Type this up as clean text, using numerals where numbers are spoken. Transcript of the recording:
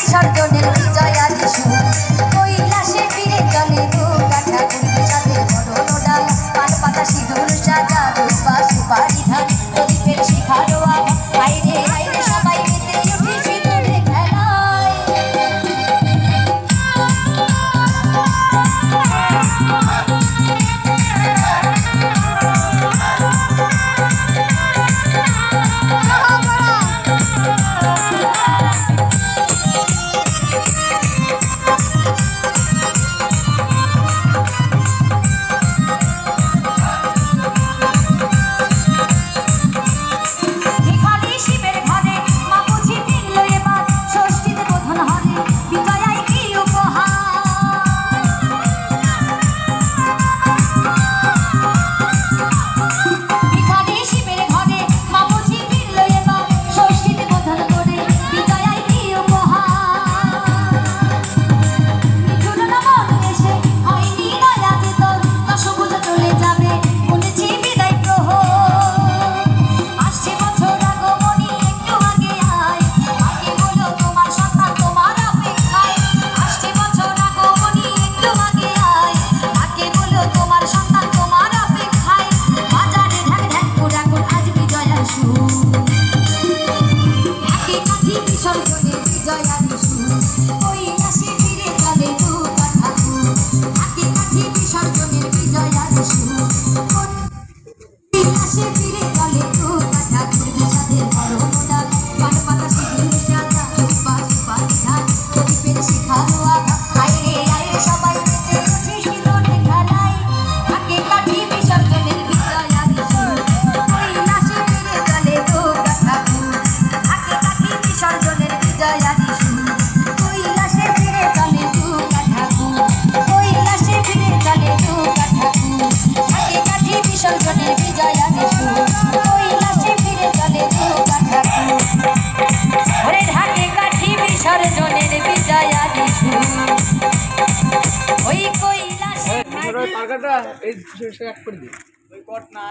বিসর্জনের বিজয়া যিশু কৈলাসে ফিরে চলে দুর্গা ঠাকুর চাঁদের বড় ডাল পান পাতা সিঁদুর সাজা দুর্বা সুপারি ধান প্রদীপের শিখারো আভা আইরে আইরে সবাই মেতে উঠে সিঁদুরে খেলায় এই এক করে দিই ওই কট নাই